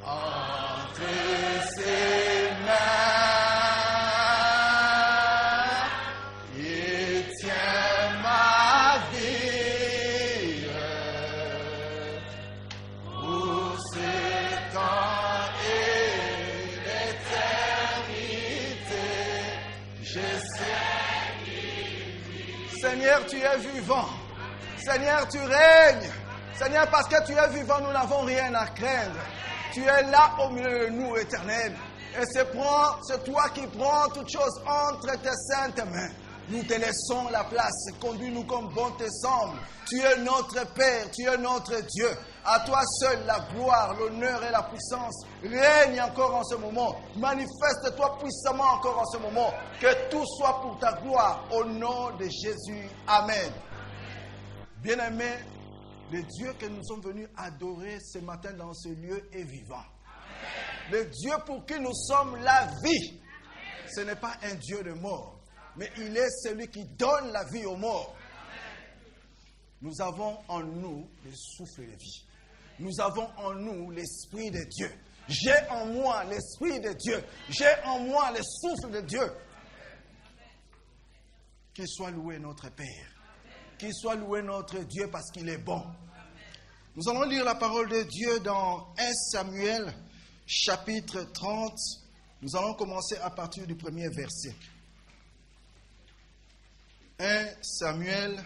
entre ses mains. Il tient ma vie pour ce temps et l'éternité. Je sais. Seigneur, tu es vivant. Seigneur, tu règnes. Seigneur, parce que tu es vivant, nous n'avons rien à craindre. Tu es là au milieu de nous, Éternel. Et c'est toi qui prends toutes choses entre tes saintes mains. Nous te laissons la place. Conduis-nous comme bon te semble. Tu es notre Père, tu es notre Dieu. À toi seul la gloire, l'honneur et la puissance. Règne encore en ce moment. Manifeste-toi puissamment encore en ce moment. Que tout soit pour ta gloire. Au nom de Jésus. Amen. Bien-aimés, le Dieu que nous sommes venus adorer ce matin dans ce lieu est vivant. Amen. Le Dieu pour qui nous sommes la vie. Amen. Ce n'est pas un Dieu de mort, mais il est celui qui donne la vie aux morts. Amen. Nous avons en nous le souffle de vie. Nous avons en nous l'Esprit de Dieu. J'ai en moi l'Esprit de Dieu. J'ai en moi le souffle de Dieu. Qu'il soit loué notre Père. Qu'il soit loué notre Dieu parce qu'il est bon. Nous allons lire la parole de Dieu dans 1 Samuel, chapitre 30. Nous allons commencer à partir du premier verset. 1 Samuel,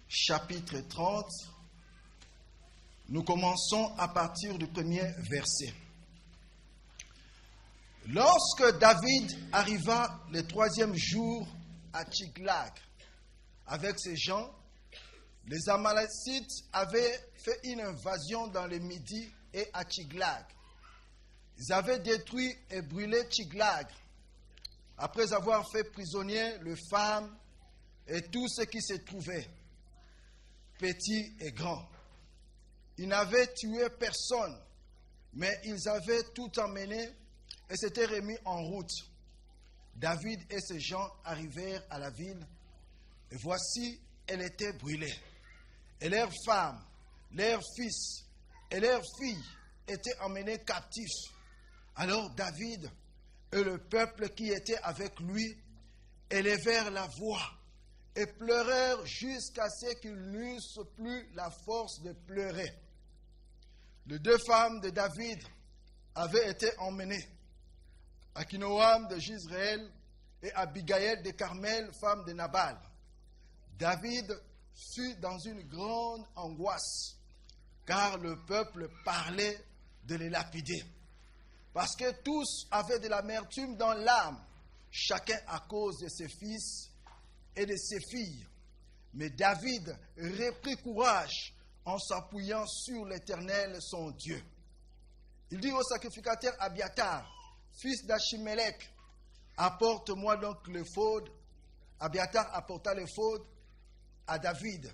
chapitre 30. Nous commençons à partir du premier verset. Lorsque David arriva le 3e jour à Tchiklag, avec ses gens, les Amalécites avaient fait une invasion dans le Midi et à Tchiklag. Ils avaient détruit et brûlé Tchiklag, après avoir fait prisonnier les femmes et tout ce qui se trouvait, petits et grands. Ils n'avaient tué personne, mais ils avaient tout emmené et s'étaient remis en route. David et ses gens arrivèrent à la ville. Et voici, elle était brûlée. Et leurs femmes, leurs fils et leurs filles étaient emmenés captifs. Alors David et le peuple qui était avec lui élevèrent la voix et pleurèrent jusqu'à ce qu'ils n'eussent plus la force de pleurer. Les 2 femmes de David avaient été emmenées, Akinoam de Jezreel et Abigaël de Carmel, femme de Nabal. David fut dans une grande angoisse, car le peuple parlait de les lapider. Parce que tous avaient de l'amertume dans l'âme, chacun à cause de ses fils et de ses filles. Mais David reprit courage en s'appuyant sur l'Éternel, son Dieu. Il dit au sacrificateur Abiatar, fils d'Achimélec, apporte-moi donc l'éphod. Abiatar apporta l'éphod à David.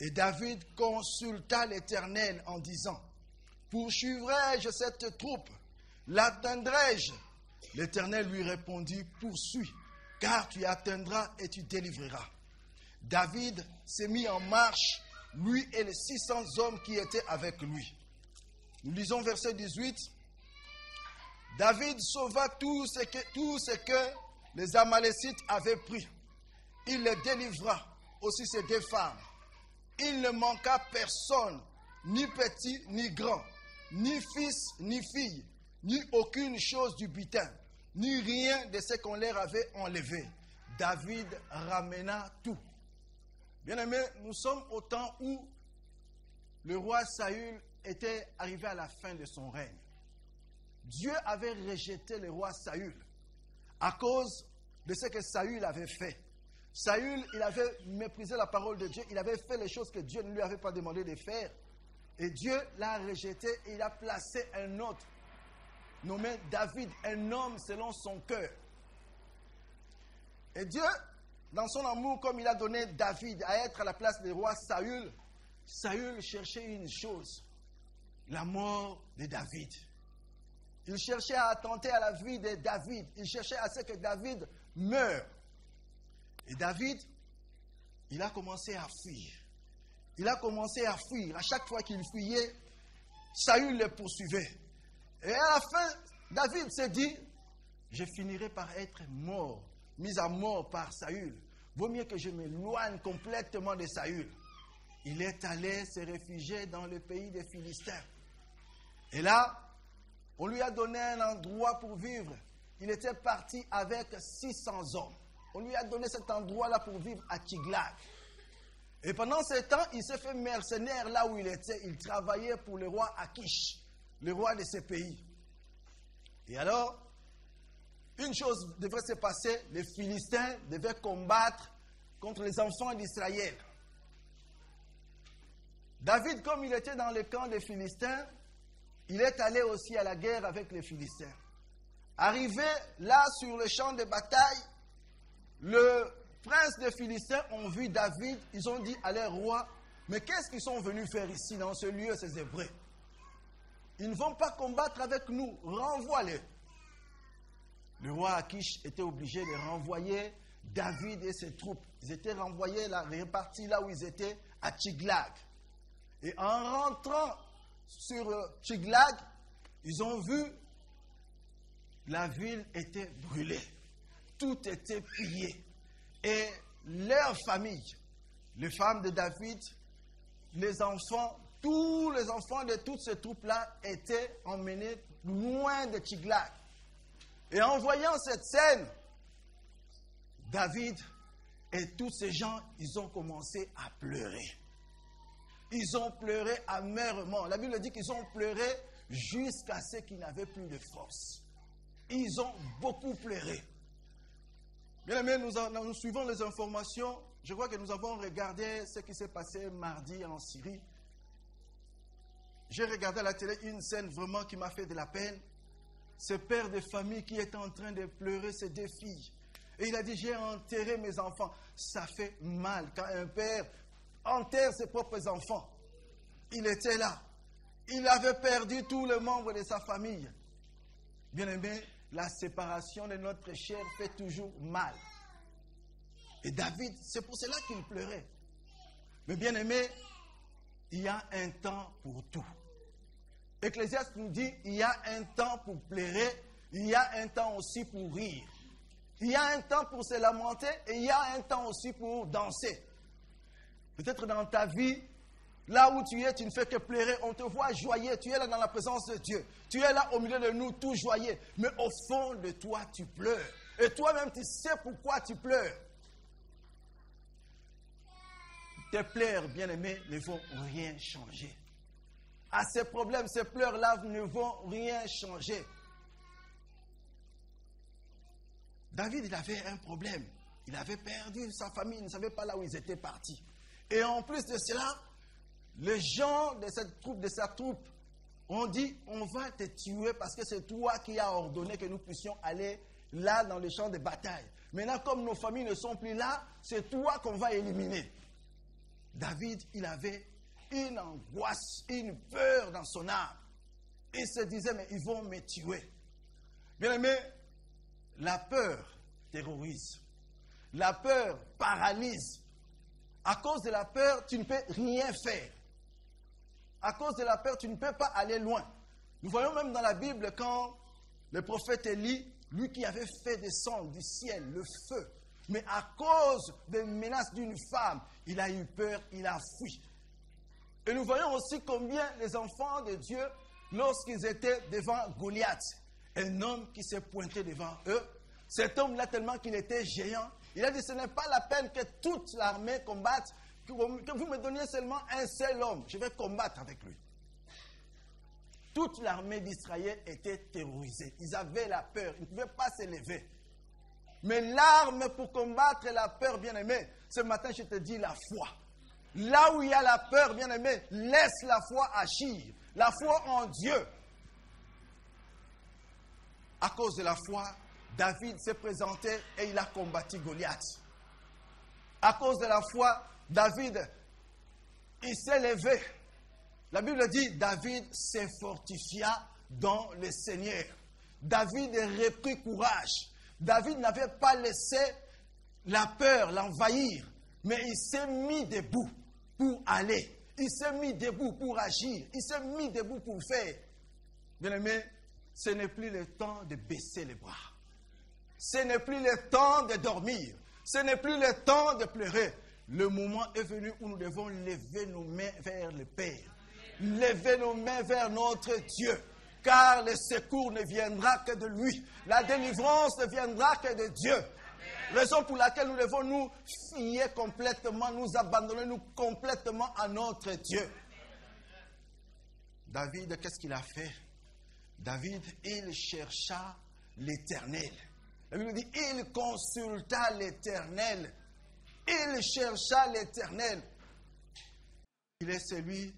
Et David consulta l'Éternel en disant, poursuivrai-je cette troupe? L'atteindrai-je? L'Éternel lui répondit, poursuis, car tu atteindras et tu délivreras. David s'est mis en marche, lui et les 600 hommes qui étaient avec lui. Nous lisons verset 18. David sauva tout ce que les Amalécites avaient pris. Il les délivra, aussi ses 2 femmes. Il ne manqua personne, ni petit, ni grand, ni fils, ni fille, ni aucune chose du butin, ni rien de ce qu'on leur avait enlevé. David ramena tout. Bien-aimés, nous sommes au temps où le roi Saül était arrivé à la fin de son règne. Dieu avait rejeté le roi Saül à cause de ce que Saül avait fait. Saül, il avait méprisé la parole de Dieu, il avait fait les choses que Dieu ne lui avait pas demandé de faire. Et Dieu l'a rejeté et il a placé un autre, nommé David, un homme selon son cœur. Et Dieu, dans son amour, comme il a donné David à être à la place du roi Saül, Saül cherchait une chose, la mort de David. Il cherchait à attenter à la vie de David. Il cherchait à ce que David meure. Et David il a commencé à fuir. Il a commencé à fuir. À chaque fois qu'il fuyait, Saül le poursuivait. Et à la fin, David s'est dit, je finirai par être mort, mis à mort par Saül. Vaut mieux que je m'éloigne complètement de Saül. Il est allé se réfugier dans le pays des Philistins. Et là, on lui a donné un endroit pour vivre. Il était parti avec 600 hommes. On lui a donné cet endroit-là pour vivre à Tsiglag. Et pendant ce temps, il s'est fait mercenaire là où il était. Il travaillait pour le roi Akish, le roi de ce pays. Et alors, une chose devrait se passer, les Philistins devaient combattre contre les enfants d'Israël. David, comme il était dans le camp des Philistins, il est allé aussi à la guerre avec les Philistins. Arrivé là sur le champ de bataille, le prince des Philistins ont vu David, ils ont dit à leur roi, mais qu'est-ce qu'ils sont venus faire ici dans ce lieu, ces Hébreux? Ils ne vont pas combattre avec nous, renvoie-les. Le roi Akish était obligé de renvoyer David et ses troupes. Ils étaient renvoyés, répartis là où ils étaient, à Tsiglag. Et en rentrant sur Tsiglag, ils ont vu la ville était brûlée. Tout était pillé. Et leur famille, les femmes de David, les enfants, tous les enfants de toutes ces troupes-là étaient emmenés loin de Tsiglag. Et en voyant cette scène, David et tous ces gens, ils ont commencé à pleurer. Ils ont pleuré amèrement. La Bible dit qu'ils ont pleuré jusqu'à ce qu'ils n'avaient plus de force. Ils ont beaucoup pleuré. Bien aimés, nous suivons les informations. Je crois que nous avons regardé ce qui s'est passé mardi en Syrie. J'ai regardé à la télé une scène vraiment qui m'a fait de la peine. Ce père de famille qui est en train de pleurer ses deux filles. Et il a dit, j'ai enterré mes enfants. Ça fait mal quand un père enterre ses propres enfants. Il était là. Il avait perdu tous les membres de sa famille. Bien aimé, la séparation de notre chair fait toujours mal. Et David, c'est pour cela qu'il pleurait. Mais bien aimé, il y a un temps pour tout. Ecclésiaste nous dit, il y a un temps pour pleurer, il y a un temps aussi pour rire. Il y a un temps pour se lamenter et il y a un temps aussi pour danser. Peut-être dans ta vie, là où tu es, tu ne fais que pleurer, on te voit joyeux, tu es là dans la présence de Dieu. Tu es là au milieu de nous, tout joyeux. Mais au fond de toi, tu pleures. Et toi-même, tu sais pourquoi tu pleures. Tes pleurs, bien-aimés, ne vont rien changer. À ces problèmes, ces pleurs-là ne vont rien changer. David, il avait un problème. Il avait perdu sa famille, il ne savait pas là où ils étaient partis. Et en plus de cela, les gens de cette troupe, de sa troupe, ont dit, on va te tuer parce que c'est toi qui as ordonné que nous puissions aller là dans les champs de bataille. Maintenant, comme nos familles ne sont plus là, c'est toi qu'on va éliminer. David, il avait une angoisse, une peur dans son âme. Il se disait, mais ils vont me tuer. Bien aimé, la peur terrorise. La peur paralyse. À cause de la peur, tu ne peux rien faire. À cause de la peur, tu ne peux pas aller loin. Nous voyons même dans la Bible quand le prophète Élie, lui qui avait fait descendre du ciel le feu, mais à cause des menaces d'une femme, il a eu peur, il a fui. Et nous voyons aussi combien les enfants de Dieu, lorsqu'ils étaient devant Goliath, un homme qui s'est pointé devant eux, cet homme-là tellement qu'il était géant, il a dit, ce n'est pas la peine que toute l'armée combatte, que vous me donniez seulement un seul homme, je vais combattre avec lui. Toute l'armée d'Israël était terrorisée, ils avaient la peur, ils ne pouvaient pas se lever. Mais l'arme pour combattre la peur, bien-aimé, ce matin je te dis la foi. Là où il y a la peur, bien-aimé, laisse la foi agir. La foi en Dieu. À cause de la foi, David s'est présenté et il a combattu Goliath. À cause de la foi, David, il s'est levé. La Bible dit, David s'est fortifia dans le Seigneur. David reprit courage. David n'avait pas laissé la peur l'envahir, Mais il s'est mis debout pour aller. Il s'est mis debout pour agir. Il s'est mis debout pour faire. Bien-aimés, ce n'est plus le temps de baisser les bras. Ce n'est plus le temps de dormir. Ce n'est plus le temps de pleurer. Le moment est venu où nous devons lever nos mains vers le Père. Lever nos mains vers notre Dieu. Car le secours ne viendra que de lui. La délivrance ne viendra que de Dieu. Raison pour laquelle nous devons nous fier complètement, nous abandonner nous complètement à notre Dieu. David, qu'est-ce qu'il a fait? David, il chercha l'Éternel. La Bible dit, il consulta l'Éternel. Il chercha l'Éternel. Il est celui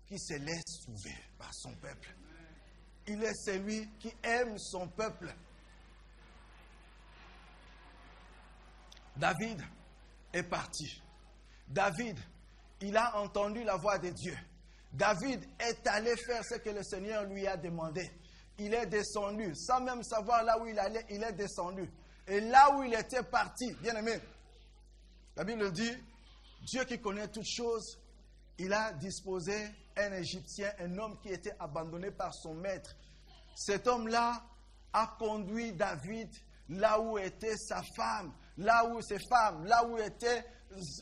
qui se laisse sauver par son peuple. Il est celui qui aime son peuple. David est parti. David, il a entendu la voix de Dieu. David est allé faire ce que le Seigneur lui a demandé. Il est descendu, sans même savoir là où il allait, il est descendu. Et là où il était parti, bien aimé, la Bible dit, Dieu qui connaît toutes choses, il a disposé un Égyptien, un homme qui était abandonné par son maître. Cet homme-là a conduit David là où était sa femme, là où ses femmes, là où étaient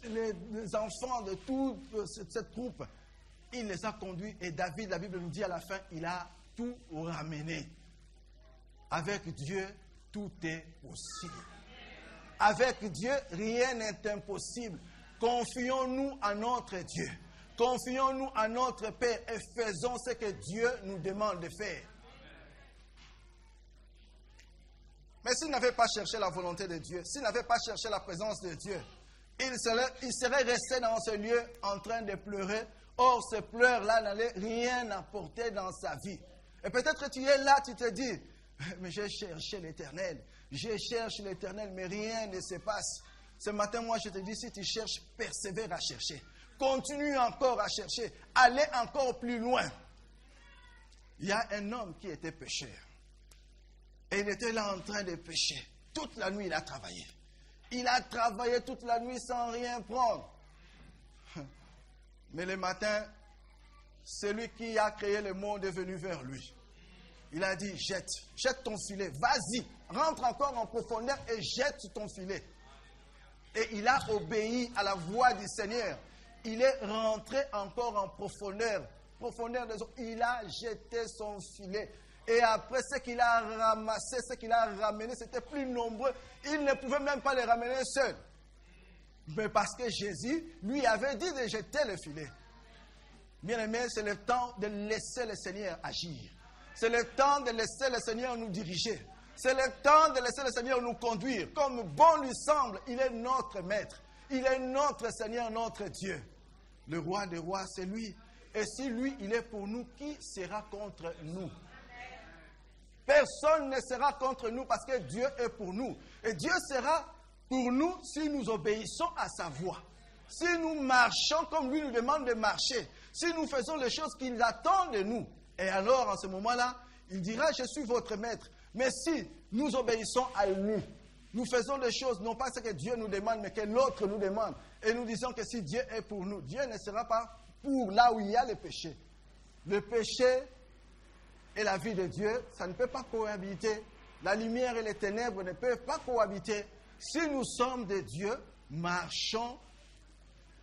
les enfants de toute cette troupe. Il les a conduits et David, la Bible nous dit à la fin, il a tout ramené. Avec Dieu, tout est possible. Avec Dieu, rien n'est impossible. Confions-nous à notre Dieu. Confions-nous à notre Père et faisons ce que Dieu nous demande de faire. Mais s'il n'avait pas cherché la volonté de Dieu, s'il n'avait pas cherché la présence de Dieu, il serait resté dans ce lieu en train de pleurer. Or, ce pleurs-là n'allait rien apporter dans sa vie. Et peut-être que tu es là, tu te dis, mais j'ai cherché l'Éternel. Je cherche l'Éternel, mais rien ne se passe. Ce matin, moi, je te dis, si tu cherches, persévère à chercher. Continue encore à chercher. Allez encore plus loin. Il y a un homme qui était pécheur. Et il était là en train de pécher. Toute la nuit, il a travaillé. Il a travaillé toute la nuit sans rien prendre. Mais le matin, celui qui a créé le monde est venu vers lui. Il a dit, jette ton filet, vas-y, rentre encore en profondeur et jette ton filet. Et il a obéi à la voix du Seigneur. Il est rentré encore en profondeur des eaux. Il a jeté son filet. Et après, ce qu'il a ramassé, ce qu'il a ramené, c'était plus nombreux. Il ne pouvait même pas les ramener seul. Mais parce que Jésus lui avait dit de jeter le filet. Bien aimé, c'est le temps de laisser le Seigneur agir. C'est le temps de laisser le Seigneur nous diriger. C'est le temps de laisser le Seigneur nous conduire. Comme bon lui semble, il est notre maître. Il est notre Seigneur, notre Dieu. Le roi des rois, c'est lui. Et si lui, il est pour nous, qui sera contre nous? Personne ne sera contre nous parce que Dieu est pour nous. Et Dieu sera pour nous si nous obéissons à sa voix. Si nous marchons comme lui nous demande de marcher. Si nous faisons les choses qu'il attend de nous. Et alors, en ce moment-là, il dira, je suis votre maître. Mais si nous obéissons à lui, nous faisons les choses, non pas ce que Dieu nous demande, mais que l'autre nous demande. Et nous disons que si Dieu est pour nous, Dieu ne sera pas pour là où il y a le péché. Le péché et la vie de Dieu, ça ne peut pas cohabiter. La lumière et les ténèbres ne peuvent pas cohabiter. Si nous sommes de Dieu, marchons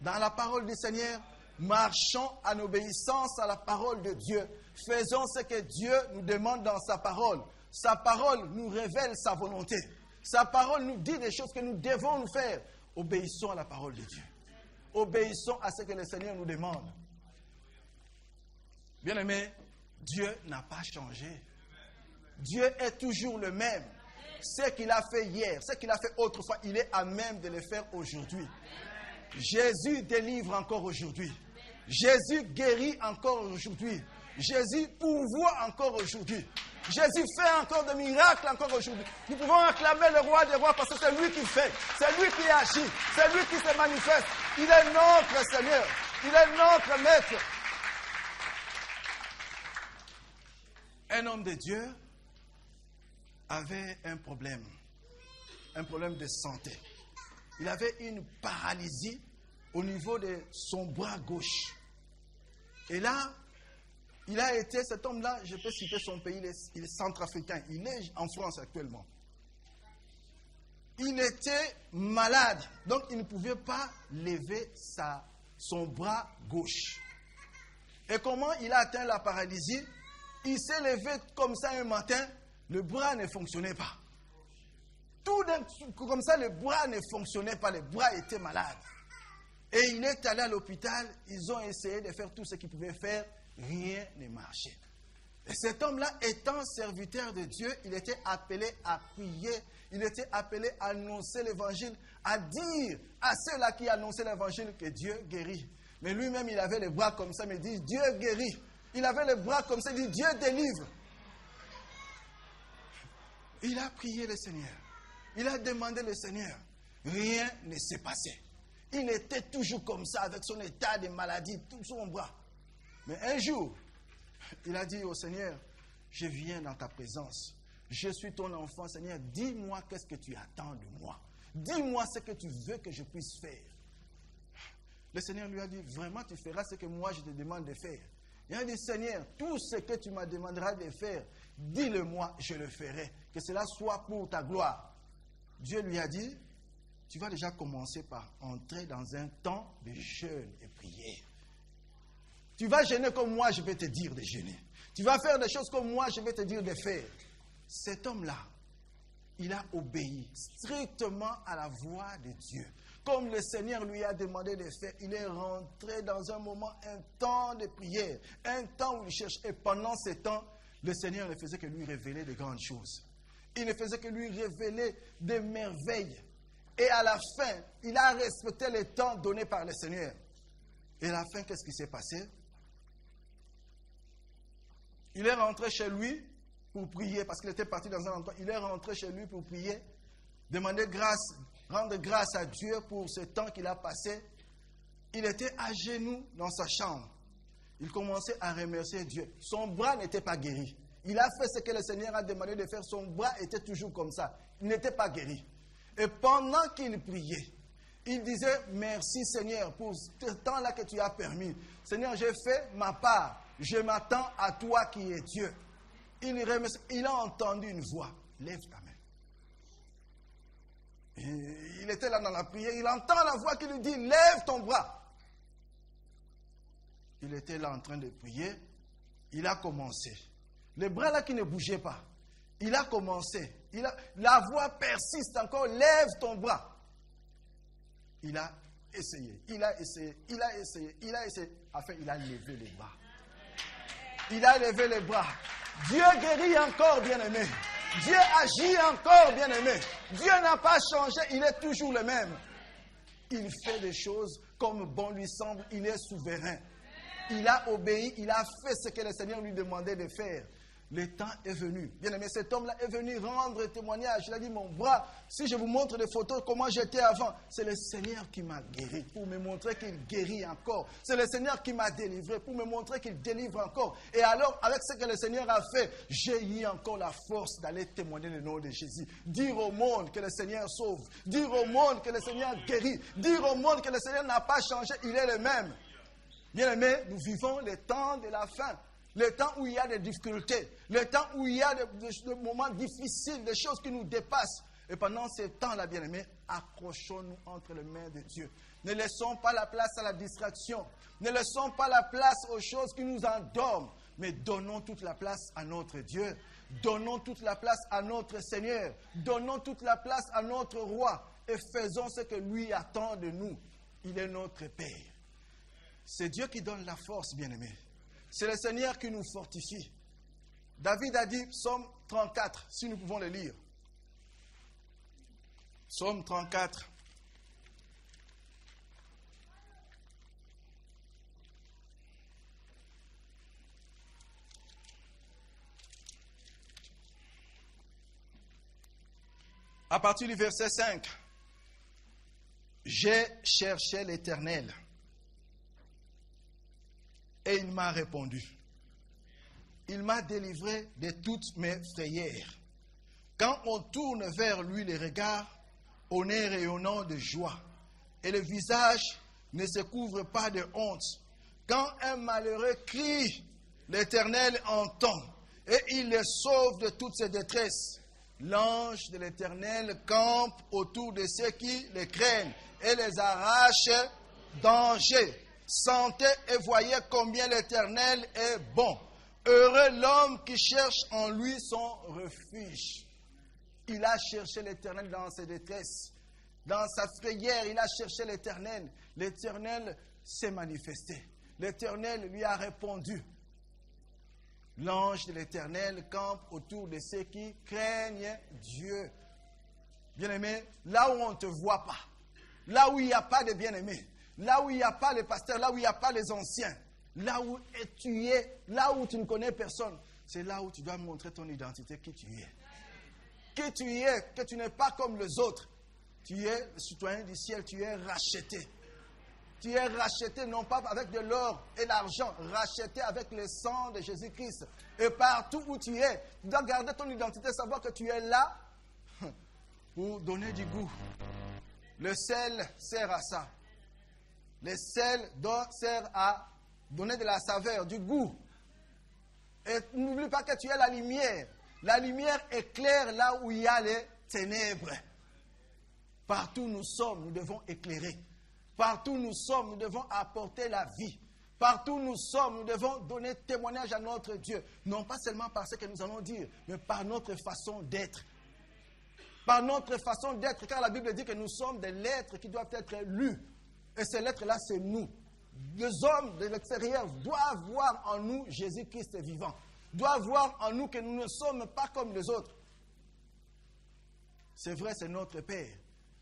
dans la parole du Seigneur, marchons en obéissance à la parole de Dieu. Faisons ce que Dieu nous demande dans sa parole. Sa parole nous révèle sa volonté. Sa parole nous dit des choses que nous devons nous faire. Obéissons à la parole de Dieu. Obéissons à ce que le Seigneur nous demande. Bien-aimés, Dieu n'a pas changé. Dieu est toujours le même. Ce qu'il a fait hier, ce qu'il a fait autrefois, il est à même de le faire aujourd'hui. Jésus délivre encore aujourd'hui. Jésus guérit encore aujourd'hui. Jésus pourvoit encore aujourd'hui. Jésus fait encore des miracles encore aujourd'hui. Nous pouvons acclamer le roi des rois parce que c'est lui qui fait, c'est lui qui agit, c'est lui qui se manifeste. Il est notre Seigneur, il est notre maître. Un homme de Dieu avait un problème de santé. il avait une paralysie au niveau de son bras gauche. Et là, il a été, cet homme-là, je peux citer son pays, il est centrafricain. Il est en France actuellement. Il était malade, donc il ne pouvait pas lever son bras gauche. Et comment il a atteint la paralysie? Il s'est levé comme ça un matin, le bras ne fonctionnait pas. Tout comme ça, le bras ne fonctionnait pas, le bras était malade. Et il est allé à l'hôpital, ils ont essayé de faire tout ce qu'ils pouvaient faire, rien ne marchait. Et cet homme-là, étant serviteur de Dieu, il était appelé à prier, il était appelé à annoncer l'évangile, à dire à ceux-là qui annonçaient l'évangile que Dieu guérit. Mais lui-même, il avait les bras comme ça, mais il dit Dieu guérit. Il avait les bras comme ça, il dit Dieu délivre. Il a prié le Seigneur. Il a demandé le Seigneur. Rien ne s'est passé. Il était toujours comme ça, avec son état de maladie, tout son bras. Mais un jour, il a dit au Seigneur, je viens dans ta présence. Je suis ton enfant, Seigneur. Dis-moi qu'est-ce que tu attends de moi. Dis-moi ce que tu veux que je puisse faire. Le Seigneur lui a dit, vraiment tu feras ce que moi je te demande de faire. Il a dit, Seigneur, tout ce que tu me demanderas de faire, dis-le-moi, je le ferai. Que cela soit pour ta gloire. Dieu lui a dit, tu vas déjà commencer par entrer dans un temps de jeûne et prière. Tu vas jeûner comme moi, je vais te dire de jeûner. Tu vas faire des choses comme moi, je vais te dire de faire. Cet homme-là, il a obéi strictement à la voix de Dieu. Comme le Seigneur lui a demandé de faire, il est rentré dans un moment, un temps de prière, un temps où il cherche. Et pendant ce temps, le Seigneur ne faisait que lui révéler de grandes choses. Il ne faisait que lui révéler des merveilles. Et à la fin, il a respecté le temps donné par le Seigneur. Et à la fin, qu'est-ce qui s'est passé? Il est rentré chez lui pour prier, parce qu'il était parti dans un endroit. Il est rentré chez lui pour prier, demander grâce, rendre grâce à Dieu pour ce temps qu'il a passé. Il était à genoux dans sa chambre. Il commençait à remercier Dieu. Son bras n'était pas guéri. Il a fait ce que le Seigneur a demandé de faire. Son bras était toujours comme ça. Il n'était pas guéri. Et pendant qu'il priait, il disait, merci Seigneur pour ce temps-là que tu as permis. Seigneur, j'ai fait ma part. Je m'attends à toi qui es Dieu. Il a entendu une voix. Lève ta main. Il était là dans la prière. Il entend la voix qui lui dit, lève ton bras. Il était là en train de prier. Il a commencé. Le bras là qui ne bougeait pas. Il a commencé. La voix persiste encore. Lève ton bras. Il a essayé. Il a essayé. Il a essayé. Il a essayé. Enfin, il a levé les bras. Il a levé les bras. Dieu guérit encore, bien-aimé. Dieu agit encore, bien-aimé. Dieu n'a pas changé. Il est toujours le même. Il fait des choses comme bon lui semble. Il est souverain. Il a obéi. Il a fait ce que le Seigneur lui demandait de faire. Le temps est venu. Bien aimé, cet homme-là est venu rendre témoignage. Il a dit, mon bras, si je vous montre des photos, comment j'étais avant, c'est le Seigneur qui m'a guéri, pour me montrer qu'il guérit encore. C'est le Seigneur qui m'a délivré, pour me montrer qu'il délivre encore. Et alors, avec ce que le Seigneur a fait, j'ai eu encore la force d'aller témoigner le nom de Jésus. Dire au monde que le Seigneur sauve. Dire au monde que le Seigneur guérit. Dire au monde que le Seigneur n'a pas changé, il est le même. Bien aimé, nous vivons les temps de la fin. Le temps où il y a des difficultés, le temps où il y a des moments difficiles, des choses qui nous dépassent. Et pendant ce temps-là, bien-aimés, accrochons-nous entre les mains de Dieu. Ne laissons pas la place à la distraction. Ne laissons pas la place aux choses qui nous endorment. Mais donnons toute la place à notre Dieu. Donnons toute la place à notre Seigneur. Donnons toute la place à notre Roi. Et faisons ce que lui attend de nous. Il est notre Père. C'est Dieu qui donne la force, bien-aimés. C'est le Seigneur qui nous fortifie. David a dit, Psaume 34, si nous pouvons le lire. Psaume 34. À partir du verset 5. J'ai cherché l'Éternel. Et il m'a répondu. Il m'a délivré de toutes mes frayeurs. Quand on tourne vers lui les regards, au nez rayonnant de joie, et le visage ne se couvre pas de honte. Quand un malheureux crie, l'Éternel entend, et il le sauve de toutes ses détresses. L'ange de l'Éternel campe autour de ceux qui les craignent et les arrache danger. Sentez et voyez combien l'Éternel est bon. Heureux l'homme qui cherche en lui son refuge. Il a cherché l'Éternel dans ses détresses. Dans sa frayeur, il a cherché l'Éternel. L'Éternel s'est manifesté. L'Éternel lui a répondu. L'ange de l'Éternel campe autour de ceux qui craignent Dieu. Bien-aimé, là où on ne te voit pas, là où il n'y a pas de bien-aimés, là où il n'y a pas les pasteurs, là où il n'y a pas les anciens, là où tu es, là où tu ne connais personne, c'est là où tu dois montrer ton identité, qui tu es. Qui tu es, que tu n'es pas comme les autres. Tu es le citoyen du ciel, tu es racheté. Tu es racheté non pas avec de l'or et l'argent, racheté avec le sang de Jésus-Christ. Et partout où tu es, tu dois garder ton identité, savoir que tu es là pour donner du goût. Le sel sert à ça. Le sel sert à donner de la saveur, du goût. Et n'oublie pas que tu es la lumière. La lumière éclaire là où il y a les ténèbres. Partout où nous sommes, nous devons éclairer. Partout où nous sommes, nous devons apporter la vie. Partout où nous sommes, nous devons donner témoignage à notre Dieu. Non pas seulement par ce que nous allons dire, mais par notre façon d'être. Par notre façon d'être, car la Bible dit que nous sommes des lettres qui doivent être lues. Et ces lettres-là, c'est nous. Les hommes de l'extérieur doivent voir en nous Jésus-Christ vivant. Doivent voir en nous que nous ne sommes pas comme les autres. C'est vrai, c'est notre Père.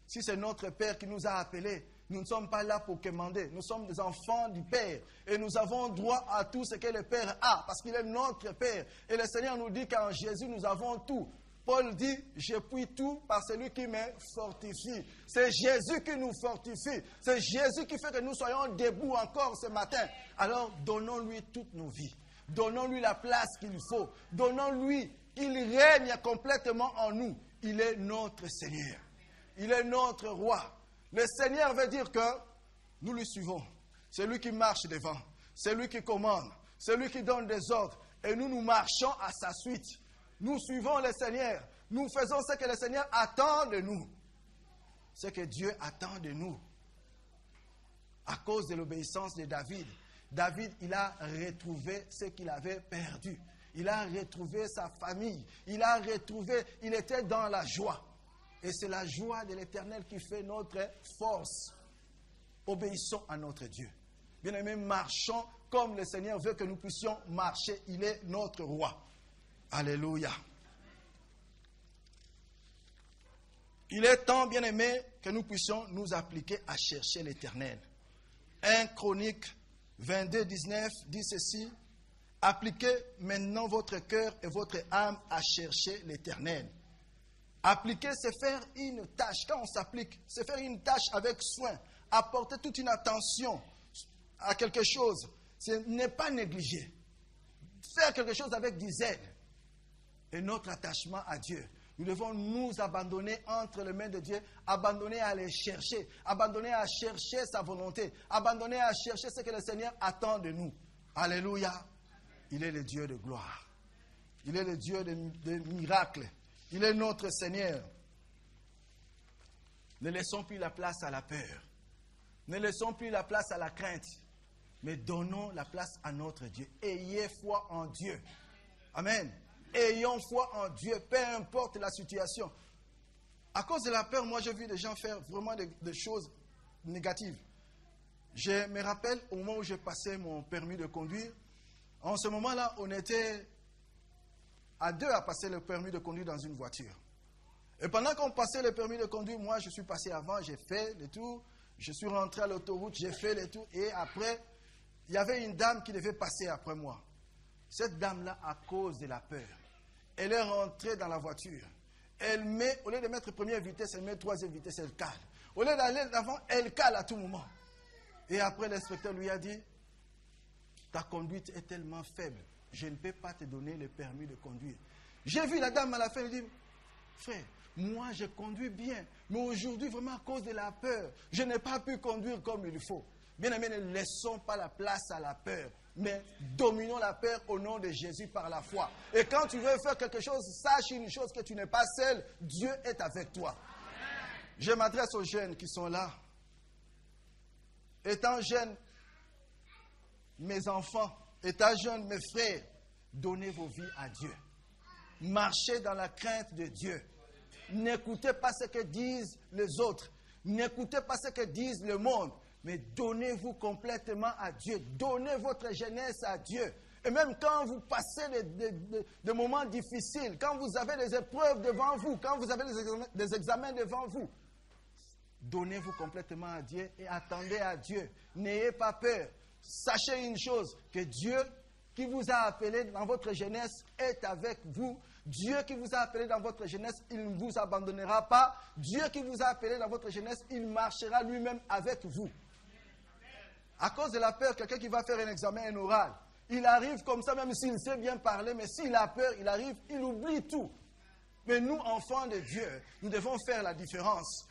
Si c'est notre Père qui nous a appelés, nous ne sommes pas là pour commander. Nous sommes des enfants du Père. Et nous avons droit à tout ce que le Père a, parce qu'il est notre Père. Et le Seigneur nous dit qu'en Jésus, nous avons tout. Paul dit, je puis tout par celui qui me fortifie. C'est Jésus qui nous fortifie. C'est Jésus qui fait que nous soyons debout encore ce matin. Alors, donnons-lui toutes nos vies. Donnons-lui la place qu'il faut. Donnons-lui qu'il règne complètement en nous. Il est notre Seigneur. Il est notre roi. Le Seigneur veut dire que nous lui suivons. C'est lui qui marche devant. C'est lui qui commande. C'est lui qui donne des ordres. Et nous marchons à sa suite. Nous suivons le Seigneur. Nous faisons ce que le Seigneur attend de nous. Ce que Dieu attend de nous. À cause de l'obéissance de David. David, il a retrouvé ce qu'il avait perdu. Il a retrouvé sa famille. Il était dans la joie. Et c'est la joie de l'Éternel qui fait notre force. Obéissons à notre Dieu. Bien-aimés, marchons comme le Seigneur veut que nous puissions marcher. Il est notre roi. Alléluia. Il est temps, bien-aimés, que nous puissions nous appliquer à chercher l'Éternel. 1 Chronique 22, 19 dit ceci. Appliquez maintenant votre cœur et votre âme à chercher l'Éternel. Appliquer, c'est faire une tâche. Quand on s'applique, c'est faire une tâche avec soin. Apporter toute une attention à quelque chose. Ce n'est pas négliger. Faire quelque chose avec du zèle. Et notre attachement à Dieu. Nous devons nous abandonner entre les mains de Dieu, abandonner à les chercher, abandonner à chercher sa volonté, abandonner à chercher ce que le Seigneur attend de nous. Alléluia. Il est le Dieu de gloire. Il est le Dieu de miracles. Il est notre Seigneur. Ne laissons plus la place à la peur. Ne laissons plus la place à la crainte. Mais donnons la place à notre Dieu. Ayez foi en Dieu. Amen. Ayons foi en Dieu, peu importe la situation. À cause de la peur, moi j'ai vu des gens faire vraiment des choses négatives. Je me rappelle au moment où j'ai passé mon permis de conduire. En ce moment-là, on était à deux à passer le permis de conduire dans une voiture. Et pendant qu'on passait le permis de conduire, moi je suis passé avant, j'ai fait le tour. Je suis rentré à l'autoroute, j'ai fait le tour. Et après, il y avait une dame qui devait passer après moi. Cette dame-là, à cause de la peur, elle est rentrée dans la voiture. Elle met, au lieu de mettre première vitesse, elle met troisième vitesse, elle cale. Au lieu d'aller d'avant, elle cale à tout moment. Et après, l'inspecteur lui a dit, ta conduite est tellement faible, je ne peux pas te donner le permis de conduire. J'ai vu la dame à la fin, elle dit, frère, Moi, je conduis bien. Mais aujourd'hui, vraiment à cause de la peur, je n'ai pas pu conduire comme il faut. Bien-aimés, ne laissons pas la place à la peur, mais dominons la peur au nom de Jésus par la foi. Et quand tu veux faire quelque chose, sache une chose, que tu n'es pas seul, Dieu est avec toi. Je m'adresse aux jeunes qui sont là. Étant jeune, mes enfants, étant jeunes, mes frères, donnez vos vies à Dieu. Marchez dans la crainte de Dieu. N'écoutez pas ce que disent les autres. N'écoutez pas ce que disent le monde. Mais donnez-vous complètement à Dieu. Donnez votre jeunesse à Dieu. Et même quand vous passez des moments difficiles, quand vous avez des épreuves devant vous, quand vous avez des examens devant vous, donnez-vous complètement à Dieu et attendez à Dieu. N'ayez pas peur. Sachez une chose, que Dieu qui vous a appelé dans votre jeunesse est avec vous. Dieu qui vous a appelé dans votre jeunesse, il ne vous abandonnera pas. Dieu qui vous a appelé dans votre jeunesse, il marchera lui-même avec vous. À cause de la peur, quelqu'un qui va faire un examen, un oral, il arrive comme ça, même s'il sait bien parler, mais s'il a peur, il arrive, il oublie tout. Mais nous, enfants de Dieu, nous devons faire la différence.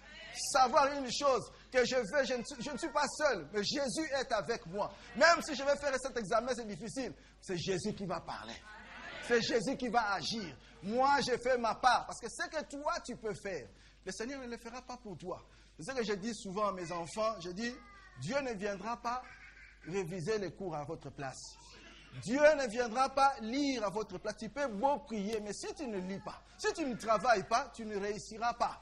Savoir une chose, que je ne suis pas seul, mais Jésus est avec moi. Même si je vais faire cet examen, c'est difficile, c'est Jésus qui va parler. C'est Jésus qui va agir. Moi, j'ai fait ma part, parce que ce que toi, tu peux faire, le Seigneur ne le fera pas pour toi. C'est ce que je dis souvent à mes enfants, je dis, Dieu ne viendra pas réviser les cours à votre place. Dieu ne viendra pas lire à votre place. Tu peux beau prier, mais si tu ne lis pas, si tu ne travailles pas, tu ne réussiras pas.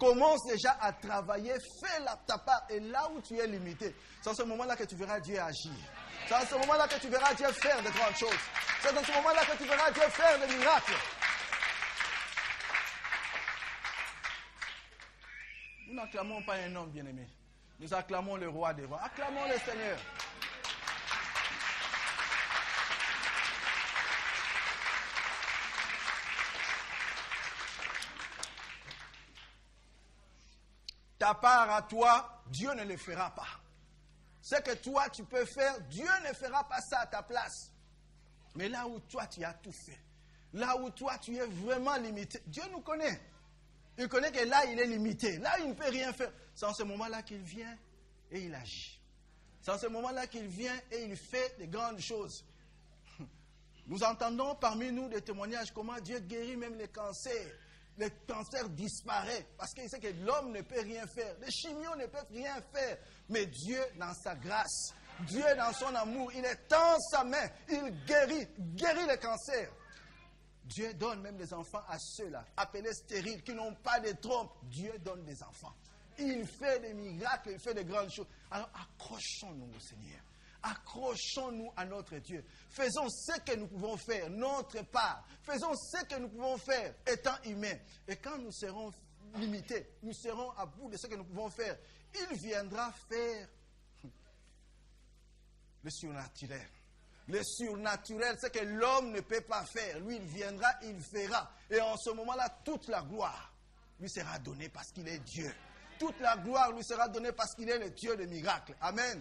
Commence déjà à travailler, fais ta part. Et là où tu es limité, c'est à ce moment-là que tu verras Dieu agir. C'est à ce moment-là que tu verras Dieu faire de grandes choses. C'est à ce moment-là que tu verras Dieu faire des miracles. Nous n'acclamons pas un homme bien-aimé. Nous acclamons le roi des rois. Acclamons le Seigneur. Ta part à toi, Dieu ne le fera pas. Ce que toi tu peux faire, Dieu ne fera pas ça à ta place. Mais là où toi tu as tout fait, là où toi tu es vraiment limité, Dieu nous connaît. Il connaît que là il est limité, là il ne peut rien faire. C'est en ce moment-là qu'il vient et il agit. C'est en ce moment-là qu'il vient et il fait de grandes choses. Nous entendons parmi nous des témoignages comment Dieu guérit même les cancers. Le cancer disparaît parce qu'il sait que l'homme ne peut rien faire. Les chimios ne peuvent rien faire. Mais Dieu, dans sa grâce, Dieu, dans son amour, il étend sa main. Il guérit le cancer. Dieu donne même des enfants à ceux-là, appelés stériles, qui n'ont pas de trompe. Dieu donne des enfants. Il fait des miracles, il fait de grandes choses. Alors accrochons-nous au Seigneur. Accrochons-nous à notre Dieu. Faisons ce que nous pouvons faire, notre part. Faisons ce que nous pouvons faire, étant humains. Et quand nous serons limités, nous serons à bout de ce que nous pouvons faire, il viendra faire le surnaturel. Le surnaturel, c'est que l'homme ne peut pas faire. Lui, il viendra, il fera. Et en ce moment-là, toute la gloire lui sera donnée parce qu'il est Dieu. Toute la gloire lui sera donnée parce qu'il est le Dieu des miracles. Amen.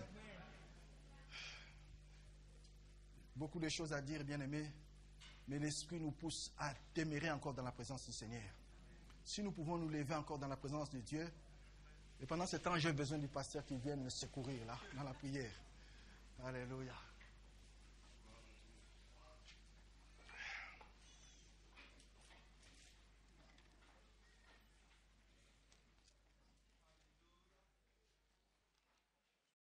Beaucoup de choses à dire, bien-aimés, mais l'Esprit nous pousse à demeurer encore dans la présence du Seigneur. Si nous pouvons nous lever encore dans la présence de Dieu, et pendant ce temps, j'ai besoin du pasteur qui vienne me secourir là, dans la prière. Alléluia.